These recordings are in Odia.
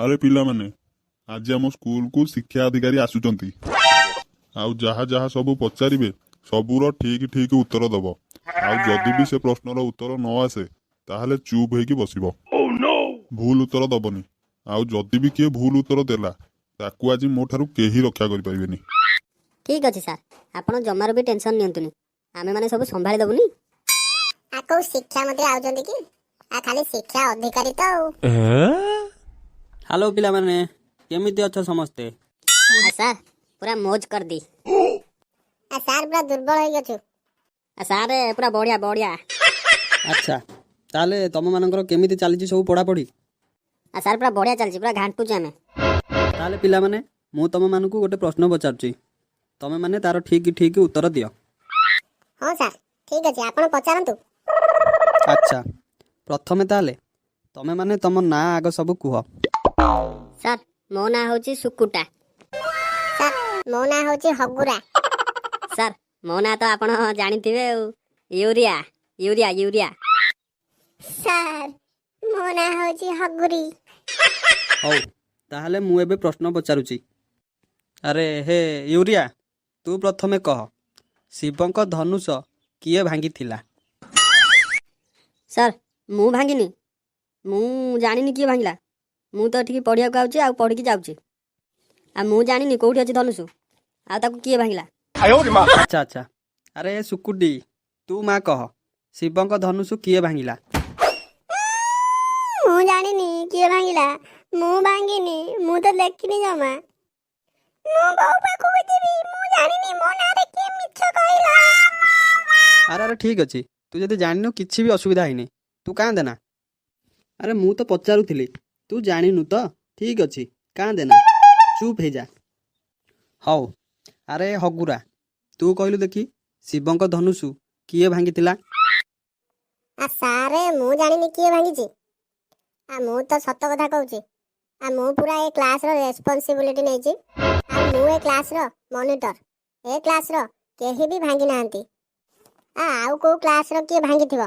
ଆରେ ପିଲାମାନେ, ଆଜି ଆମ ସ୍କୁଲକୁ ଶିକ୍ଷା ଅଧିକାରୀ ଆସୁଛନ୍ତି। ଆଉ ଯାହା ଯାହା ସବୁ ପଚାରିବେ ସବୁର ଠିକ ଠିକ ଉତ୍ତର ଦବ। ଆଉ ଯଦି ବି ସେ ପ୍ରଶ୍ନର ଉତ୍ତର ନ ଆସେ ତାହେଲେ ଚୁପ୍ ହେଇକି ବସିବ। ଭୁଲ ଉତ୍ତର ଦବନି। ଆଉ ଯଦି ବି କିଏ ଭୁଲ ଉତ୍ତର ଦେଲା ତାକୁ ଆଜି ମୋ ଠାରୁ କେହି ରକ୍ଷା କରିପାରିବେନି। ଠିକ୍ ଅଛି ସାର୍, ଆପଣ ଜମାରୁ ବି ଟେନସନ୍ ନିଅନ୍ତୁନି, ଆମେମାନେ ସବୁ ସମ୍ଭାଳି ଦେବୁନି। କୋଉ ଶିକ୍ଷା ମନ୍ତ୍ରୀ ଆଉଛନ୍ତି କି? ଖାଲି ଶିକ୍ଷା ଅଧିକାରୀ ତ ଆଉ। ହ୍ୟାଲୋ ପିଲାମାନେ, କେମିତି ଅଛ ସମସ୍ତେ? ସାର୍ ପୁରା ମୋଜ କରିଦି। ସାର୍ ପୁରା ଦୁର୍ବଳ ହେଇକି ଅଛୁ। ସାର୍ ପୁରା ବଢ଼ିଆ ବଢ଼ିଆ। ଆଚ୍ଛା, ତାହେଲେ ତମମାନଙ୍କର କେମିତି ଚାଲିଛି ସବୁ ପଢ଼ାପଢ଼ି? ସାର୍ ପୁରା ବଢ଼ିଆ ଚାଲିଛି, ପୁରା ଘାଣ୍ଟୁଛୁ ଆମେ। ତାହେଲେ ପିଲାମାନେ, ମୁଁ ତମମାନଙ୍କୁ ଗୋଟେ ପ୍ରଶ୍ନ ପଚାରୁଛି, ତମେମାନେ ତାର ଠିକ୍ ଠିକ୍ ଉତ୍ତର ଦିଅ। ହଁ ସାର୍, ଠିକ୍ ଅଛି, ଆପଣ ପଚାରନ୍ତୁ। ଆଚ୍ଛା, ପ୍ରଥମେ ତାହେଲେ ତମେମାନେ ତମ ନାଁ ଆଗ ସବୁ କୁହ। ସାର୍ ମୋ ନାଁ ହେଉଛି ସୁକୁଟା। ସାର୍ ମୋ ନାଁ ହେଉଛି ହଗୁରା। ସାର୍ ମୋ ନାଁ ତ ଆପଣ ଜାଣିଥିବେ ଆଉ, ୟୁରିଆ ୟୁରିଆ ୟୁରିଆ। ସାର୍ ମୋ ନାଁ ହେଉଛି ହଗୁରି। ହଉ, ତାହେଲେ ମୁଁ ଏବେ ପ୍ରଶ୍ନ ପଚାରୁଛି। ଆରେ ହେ ୟୁରିଆ, ତୁ ପ୍ରଥମେ କହ, ଶିବଙ୍କ ଧନୁଷ କିଏ ଭାଙ୍ଗିଥିଲା? ସାର୍ ମୁଁ ଭାଙ୍ଗିନି, ମୁଁ ଜାଣିନି କିଏ ଭାଙ୍ଗିଲା। ମୁଁ ତ ଏଠିକି ପଢ଼ିବାକୁ ଆଉଛି ଆଉ ପଢ଼ିକି ଯାଉଛି। ଆଉ ମୁଁ ଜାଣିନି କେଉଁଠି ଅଛି ଧନୁଷ, ଆଉ ତାକୁ କିଏ ଭାଙ୍ଗିଲା। ଆଚ୍ଛା ଆଚ୍ଛା, ଆରେ ସୁକୁଟି, ତୁ ମା କହ, ଶିବଙ୍କ ଧନୁଷ କିଏ ଭାଙ୍ଗିଲା? ମୁଁ ଜାଣିନି କିଏ ଭାଙ୍ଗିଲା, ମୁଁ ଭାଙ୍ଗିନି, ମୁଁ ତ ଦେଖିନି ଜମା। ମୁଁ ବୋଉ ପାଖକୁ ଯିବି, ମୁଁ ଜାଣିନି, ମୋ ନାଁରେ କିଏ ମିଛ କହିଲା। ଆରେ ଠିକ୍ ଅଛି, ତୁ ଯଦି ଜାଣିନୁ କିଛି ବି ଅସୁବିଧା ହେଇନି, ତୁ କାନ୍ଦେ ନା। ଆରେ ମୁଁ ତ ପଚାରୁଥିଲି, ତୁ ଜାଣିନୁ ତ, ଠିକ୍ ଅଛି, କାନ୍ଦେ ନା, ଚୁପ୍ ହେଇଯା। ହଉ, ଆରେ ହଗୁରା, ତୁ କହିଲୁ ଦେଖି, ଶିବଙ୍କ ଧନୁଷ କିଏ ଭାଙ୍ଗିଥିଲା? ସାରେ ମୁଁ ଜାଣିନି କିଏ ଭାଙ୍ଗିଛି। ମୁଁ ତ ସତ କଥା କହୁଛି। ମୁଁ ପୁରା ଏ କ୍ଲାସର ରେସ୍ପନ୍ସିବିଲିଟି ନେଇଛି। ମୁଁ ଏ କ୍ଲାସର ମନିଟର। ଏ କ୍ଲାସର କେହି ବି ଭାଙ୍ଗି ନାହାନ୍ତି। ଆଉ କେଉଁ କ୍ଲାସର କିଏ ଭାଙ୍ଗିଥିବ,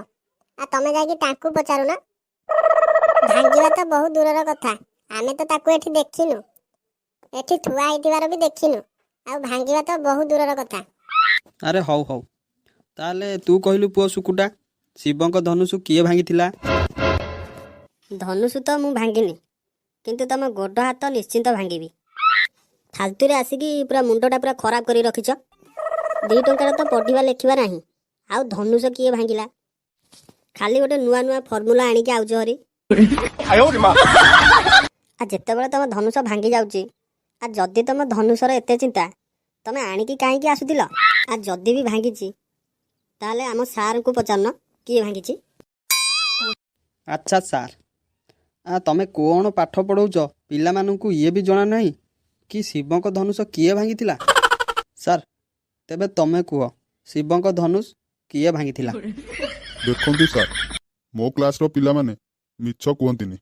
ତମେ ଯାଇକି ତାଙ୍କୁ ପଚାରୁନ। ଭାଙ୍ଗିବା ତ ବହୁତ ଦୂରର କଥା, ଆମେ ତ ତାକୁ ଏଠି ଦେଖିନୁ, ଏଠି ଥୁଆ ହେଇଥିବାର ବି ଦେଖିନୁ, ଆଉ ଭାଙ୍ଗିବା ତ ବହୁତ ଦୂରର କଥା। ଆରେ ହଉ ହଉ, ତାହେଲେ ତୁ କହିଲୁ ପୁଅ ସୁକୁଟା, ଶିବଙ୍କ ଧନୁଷ କିଏ ଭାଙ୍ଗିଥିଲା? ଧନୁଷ ତ ମୁଁ ଭାଙ୍ଗିନି, କିନ୍ତୁ ତମ ଗୋଡ଼ ହାତ ନିଶ୍ଚିନ୍ତ ଭାଙ୍ଗିବି। ଫାଲତୁରେ ଆସିକି ପୁରା ମୁଣ୍ଡଟା ପୁରା ଖରାପ କରି ରଖିଛ। 2 ଟଙ୍କାର ତ ପଢ଼ିବା ଲେଖିବା ନାହିଁ, ଆଉ ଧନୁଷ କିଏ ଭାଙ୍ଗିଲା? ଖାଲି ଗୋଟେ ନୂଆ ନୂଆ ଫର୍ମୁଲା ଆଣିକି ଆଉଛ ହରି। ଯେତେବେଳେ ତମ ଧନୁଷ ଭାଙ୍ଗି ଯାଉଛି, ଯଦି ତମ ଧନୁଷର ଏତେ ଚିନ୍ତା, ତମେ ଆଣିକି କାହିଁକି ଆସୁଥିଲ? ଯଦି ବି ଭାଙ୍ଗିଛି ତାହେଲେ ଆମ ସାର୍ଙ୍କୁ ପଚାରୁନ କିଏ ଭାଙ୍ଗିଛି। ଆଚ୍ଛା ସାର୍, ତମେ କ'ଣ ପାଠ ପଢ଼ଉଛ ପିଲାମାନଙ୍କୁ ଇଏ ବି ଜଣା ନାହିଁ କି ଶିବଙ୍କ ଧନୁଷ କିଏ ଭାଙ୍ଗିଥିଲା? ସାର୍, ତେବେ ତମେ କୁହ, ଶିବଙ୍କ ଧନୁଷ କିଏ ଭାଙ୍ଗିଥିଲା? ଦେଖନ୍ତୁ ସାର୍, ମୋ କ୍ଲାସର ପିଲାମାନେ ମିଛ କୁହନ୍ତିନି।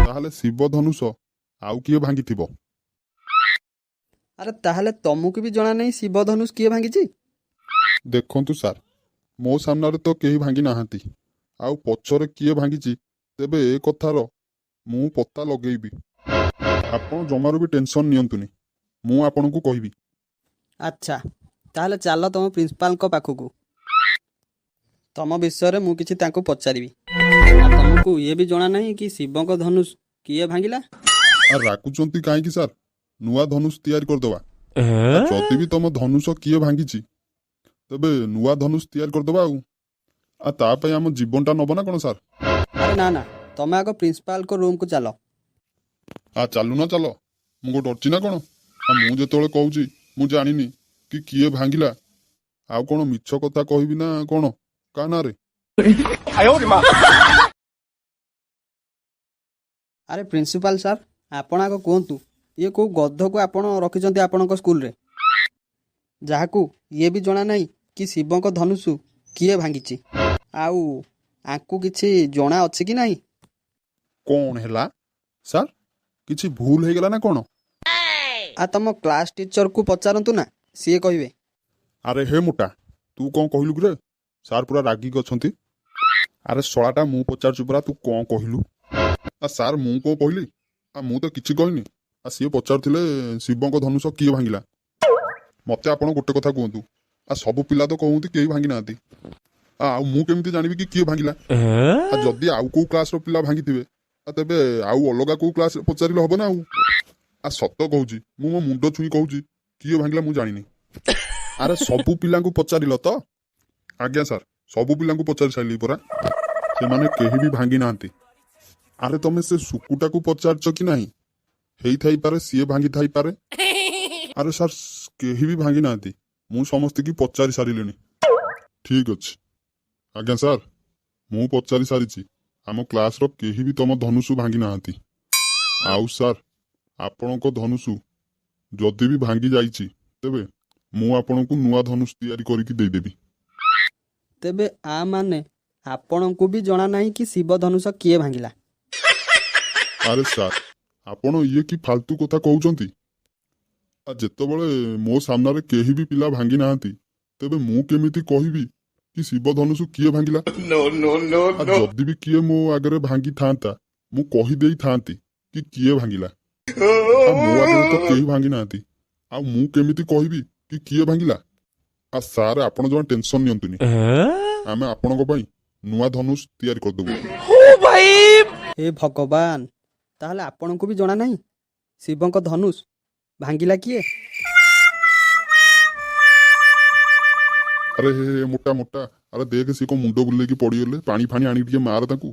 ତାହେଲେ ଶିବ ଧନୁଷ ଆଉ କିଏ ଭାଙ୍ଗିଥିବ? ଆରେ ତାହେଲେ ତମକୁ ବି ଜଣା ନାହିଁ ଶିବ ଧନୁଷ କିଏ ଭାଙ୍ଗିଛି? ଦେଖନ୍ତୁ ସାର୍, ମୋ ସାମ୍ନାରେ ତ କେହି ଭାଙ୍ଗି ନାହାନ୍ତି, ଆଉ ପଛରେ କିଏ ଭାଙ୍ଗିଛି ତେବେ ଏ କଥାର ମୁଁ ପତା ଲଗେଇବି। ଆପଣ ଜମାରୁ ବି ଟେନସନ୍ ନିଅନ୍ତୁନି, ମୁଁ ଆପଣଙ୍କୁ କହିବି। ଆଚ୍ଛା, ତାହେଲେ ଚାଲ ତମ ପ୍ରିନ୍ସିପାଲଙ୍କ ପାଖକୁ। ତମ ବିଷୟରେ ମୁଁ କିଛି ତାଙ୍କୁ ପଚାରିବି। ତମକୁ ଇଏ ବି ଜଣା ନାହିଁ କି ଶିବଙ୍କ ଧନୁଷ କିଏ ଭାଙ୍ଗିଲା? ରାଗୁଛନ୍ତି କାହିଁକି ସାର୍? ନୂଆ ଧନୁଷ ତିଆରି କରିଦେବା। ଯଦି ବି ତମ ଧନୁଷ କିଏ ଭାଙ୍ଗିଛି ତେବେ ନୂଆ ଧନୁଷ ତିଆରି କରିଦେବା। ଆଉ ତା ପାଇଁ ଆମ ଜୀବନଟା ନବ ନା କ'ଣ ସାର୍? ଆରେ ନା ନା, ତମେ ଆଗ ପ୍ରିନ୍ସିପାଲଙ୍କ ରୁମକୁ ଚାଲ। ଚାଲୁ ନା ଚାଲ, ମୁଁ କ'ଣ ଡରୁଛି ନା କ'ଣ? ମୁଁ ଯେତେବେଳେ କହୁଛି ମୁଁ ଜାଣିନି କି କିଏ ଭାଙ୍ଗିଲା, ଆଉ କ'ଣ ମିଛ କଥା କହିବି ନା କ'ଣ କାହା ନାଁରେ? ଆରେ ପ୍ରିନ୍ସିପାଲ ସାର୍, ଆପଣ ଆଗ କୁହନ୍ତୁ, ଇଏ କେଉଁ ଗଧକୁ ଆପଣ ରଖିଛନ୍ତି ଆପଣଙ୍କ ସ୍କୁଲରେ, ଯାହାକୁ ଇଏ ବି ଜଣା ନାହିଁ କି ଶିବଙ୍କ ଧନୁଷ କିଏ ଭାଙ୍ଗିଛି? ଆଉ ଆଙ୍କୁ କିଛି ଜଣା ଅଛି କି ନାହିଁ? କ'ଣ ହେଲା ସାର୍? କିଛି ଭୁଲ ହେଇଗଲା ନା କ'ଣ? ତମ କ୍ଲାସ୍ ଟିଚରକୁ ପଚାରନ୍ତୁ ନା, ସିଏ କହିବେ। ଆରେ ହେ ମୋଟା, ତୁ କ'ଣ କହିଲୁ କିରେ? ସାର୍ ପୁରା ରାଗିକି ଅଛନ୍ତି। ଆରେ ଶଳାଟା ମୁଁ ପଚାରୁଛୁ ପରା, ତୁ କ'ଣ କହିଲୁ? ସାର୍ ମୁଁ କ'ଣ କହିଲି? ମୁଁ ତ କିଛି କହିନି। ସିଏ ପଚାରୁଥିଲେ ଶିବଙ୍କ ଧନୁଷ କିଏ ଭାଙ୍ଗିଲା। ମତେ ଆପଣ ଗୋଟେ କଥା କୁହନ୍ତୁ, ସବୁ ପିଲା ତ କହୁଛନ୍ତି କେହି ଭାଙ୍ଗି ନାହାନ୍ତି। ଆଉ ମୁଁ କେମିତି ଜାଣିବି କି କିଏ ଭାଙ୍ଗିଲା? ଯଦି ଆଉ କୋଉ କ୍ଲାସର ପିଲା ଭାଙ୍ଗିଥିବେ ତେବେ ଆଉ ଅଲଗା କୋଉ କ୍ଲାସରେ ପଚାରିଲେ ହବ ନା। ଆଉ ସତ କହୁଛି, ମୁଁ ମୋ ମୁଣ୍ଡ ଛୁଇଁ କହୁଛି, କିଏ ଭାଙ୍ଗିଲା ମୁଁ ଜାଣିନି। ଆରେ ସବୁ ପିଲାଙ୍କୁ ପଚାରିଲ ତ? ଆଜ୍ଞା ସାର୍, ସବୁ ପିଲାଙ୍କୁ ପଚାରି ସାରିଲି ପରା। ସେମାନେ କେହି ବି ଭାଙ୍ଗି ନାହାନ୍ତି। ଆରେ ତମେ ସେ ସୁକୁଟାକୁ ପଚାରିଛ କି ନାହିଁ? ହେଇଥାଇପାରେ ସିଏ ଭାଙ୍ଗି ଥାଇପାରେ। ଆରେ ସାର୍, କେହି ବି ଭାଙ୍ଗି ନାହାନ୍ତି। ମୁଁ ସମସ୍ତଙ୍କୁ ପଚାରି ସାରିଲିଣି। ଠିକ ଅଛି ଆଜ୍ଞା ସାର୍, ମୁଁ ପଚାରି ସାରିଛି। ଆମ କ୍ଲାସର କେହି ବି ତମ ଧନୁଷୁ ଭାଙ୍ଗି ନାହାନ୍ତି। ଆଉ ସାର୍, ଆପଣଙ୍କ ଧନୁଷୁ ଯଦି ବି ଭାଙ୍ଗି ଯାଇଛି ତେବେ ମୁଁ ଆପଣଙ୍କୁ ନୂଆ ଧନୁଷ ତିଆରି କରିକି ଦେଇଦେବି। ତେବେ ମାନେ ଆପଣଙ୍କୁ ବି ଜଣା ନାହିଁ କି ଶିବ ଧନୁଷ କିଏ ଭାଙ୍ଗିଲା? ଆରେ ସାର୍, ଆପଣ ଇଏ କି ଫାଲତୁ କଥା କହୁଛନ୍ତି? ଯେତେବେଳେ ମୋ ସାମ୍ନାରେ କେହି ବି ପିଲା ଭାଙ୍ଗି ନାହାନ୍ତି ତେବେ ମୁଁ କେମିତି କହିବି କି ଶିବ ଧନୁଷ କିଏ ଭାଙ୍ଗିଲା? ଯଦି ବି କିଏ ମୋ ଆଗରେ ଭାଙ୍ଗିଥାନ୍ତା ମୁଁ କହିଦେଇଥାନ୍ତି କି କିଏ ଭାଙ୍ଗିଲା। ମୋ ଆଗରେ ତ କେହି ଭାଙ୍ଗି ନାହାନ୍ତି, ଆଉ ମୁଁ କେମିତି କହିବି କି କିଏ ଭାଙ୍ଗିଲା? ସାର୍, ଆପଣ ଜମା ଟେନସନ ନିଅନ୍ତୁନି। ଆମେ ଆପଣଙ୍କ ପାଇଁ ନୂଆ ଧନୁଷ ତିଆରି କରିଦେବୁ। ହେ ଭଗବାନ, ତାହେଲେ ଆପଣଙ୍କୁ ବି ଜଣା ନାହିଁ ଶିବଙ୍କ ଧନୁଷ ଭାଙ୍ଗିଲା କିଏ? ଆରେ ହେ ମୋଟା ମୋଟା, ଆରେ ଦେଖ ସିଏ କଣ ମୁଣ୍ଡ ବୁଲେଇକି ପଡ଼ିଗଲେ। ପାଣି ଫାଣି ଆଣିକି ଟିକେ ମାର ତାଙ୍କୁ।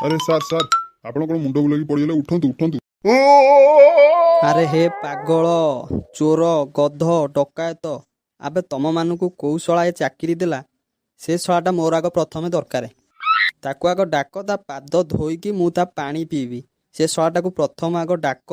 ଆରେ ସାର୍ ସାର୍, ଆପଣ କଣ ମୁଣ୍ଡ ବୁଲେଇକି ପଡ଼ିଗଲେ? ଉଠନ୍ତୁ ଉଠନ୍ତୁ। ଆରେ ହେ ପାଗଳ, ଚୋର, ଗଧ, ଡକାୟତ, ଆବେ ତମମାନଙ୍କୁ କୋଉ ଶଳା ଏ ଚାକିରି ଦେଲା ସେ ଶଳାଟା ମୋର ଆଗ ପ୍ରଥମେ ଦରକାର। ତାକୁ ଆଗ ଡାକ, ତା ପାଦ ଧୋଇକି ମୁଁ ତା ପାଣି ପିଇବି। ସେ ଶଳାଟାକୁ ପ୍ରଥମ ଆଗ ଡାକ।